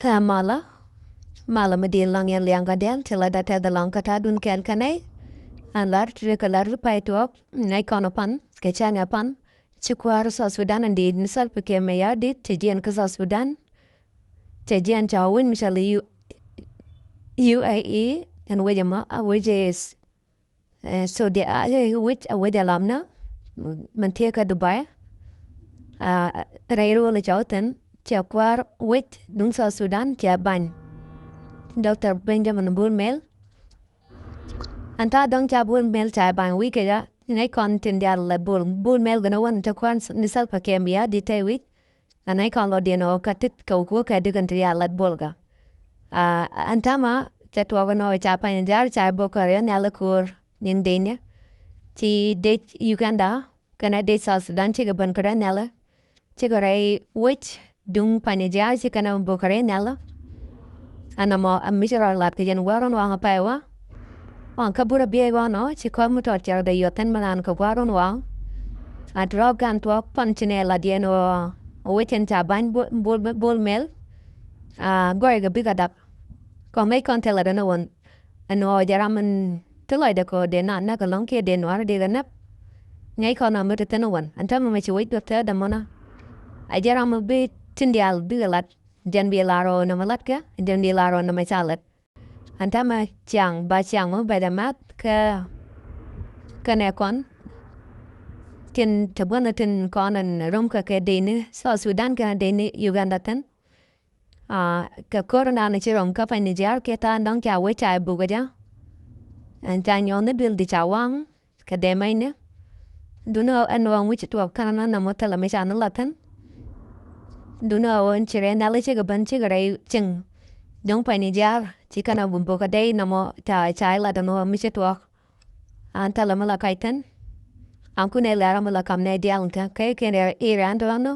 tha mala medi lang yan liang kadel tila data the long kata dun kel kanay an lar trikalar pai tuop nay kono pan skechanga pan chikwar sa Sudan and di nisal peke meya di tejian ka sa Sudan tejian chawin misali UAE and wejama which is so the which with alamna mantika Dubai rairu le chawten chakwar with dung sa Sudan chaban Dr. Benjamin Bullmel anta dong cha Bullmel cha ban wike ya nay kon tin dia le Bullmel gana wan ta kwan nisal pakemia di te wit anay kon lo dino katit ko ko ka digan dia lat bolga antama chatwa no cha Panyijiar cha bokare nalakur nin denya ti de Uganda kana de South Sudan chi gaban kara nala chi garai wit dung Panyijiar chi kana bokare nala anamo amisira lat ke jen waron wa paewa on kabura biego no chi ko muto char de yoten manan ko waron wa drop gan to panchine la dieno witen ta ban bol mel goy ga biga dak ko me kon tela de no won ano jaraman telo de ko de na ka long ke de no ar de na ngai ko na muto teno won antama me chi wit do ta da mona a jaram be tindial bigalat jan bi laro na malat ka jan bi laro na mai salat antama chang ba chang mo ba da mat ka ne kon tin tabana tin kon an rom ka ke de ni so Sudan ka de ni Uganda tan ka corona na chirom ka Panyijiar ke ta ndong cha we cha bu ga ja an ta nyon ne bil di cha wang ka de mai ne duno an wang wi tu kana na mo tala me cha na latan duno on chire na le chiga ban chiga rai ching dong Panyijiar chikana bumbo ka dei namo ta chai la dano mi chitwa anta la mala kaitan an kune la mala kamne dialta kai ken iran do no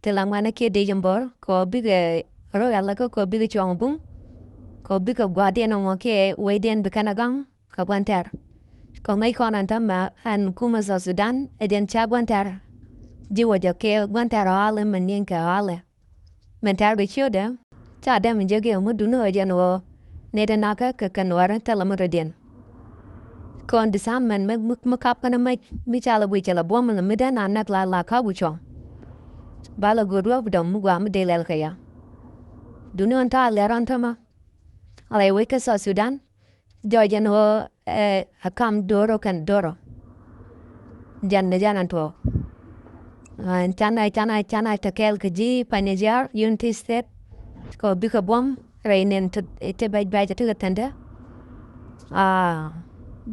te la mana ke de jambor ko bige ro yalla ko bige chongbung ko bige gwade no mo ke weden bikana gang ka bantar ko mai kon anta ma an kuma sa Sudan eden cha bantar jiwo jo ke bantar ale manin ka ale mentar be choda cha da min jege mu duno jano ne da naka ka kanwara talamudin kon disam man me kap kana mai mi chala wi chala bom na mi da na nak la ka bu chong bala gurwa dom mu gwa mu de lel kaya duno anta le ran tama ale wi ka sa Sudan jo jano hakam doro kan doro jan janan to chana takel kaji Panyijiar Unity State ko bika bom rainen te bai te tanda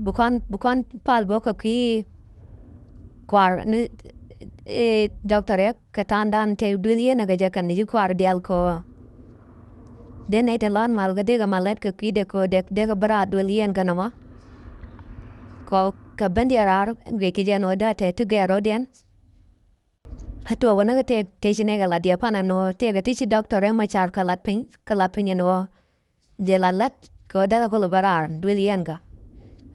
bukan pal boka ki kwar ni doctor ek katandan te dulie na gaja kan ni kwar dial ko den ete lan mal ga de ga malet ka ki de ko de ga bra dulien kanama ko ka bandiarar ge ki jano da te tu ga rodien hato wana ga te jine ga la dia pana no te ga ti doctor e ma char kalat pin no de la lat ko da ko barar dulien ga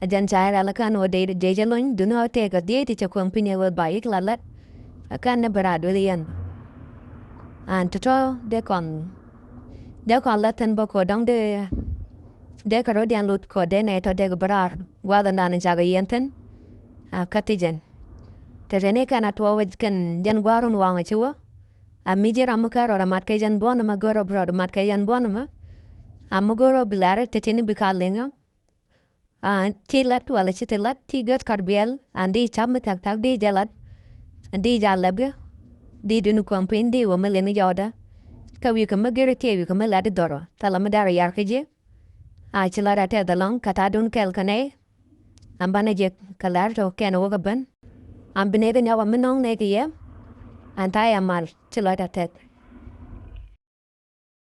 ajan chai ala kan o de jalon du no te ga de ti ko pin e ba ik la lat kan na barar dulien an to de kon latan ba ko dang de ka rodian lut ko de ne to de ga barar wa da nan jaga yenten katijen terene kana to waj kan jan gwarun wanga chuwa amije ramuka ro mat kay jan bon ma goro bro mat kay jan bon ma amugoro bilar tetini bikalenga tilat wala chitilat tigat karbiel andi cham tak di jalat andi jalabga di dunu kompin di wo meleni joda kawi kam magere tewi kam lad doro talamadara yarkije chilara te dalong katadun kel kane ambana je kalar to ken wogaban am beneden yawa minong nege ye antai amal chilata tet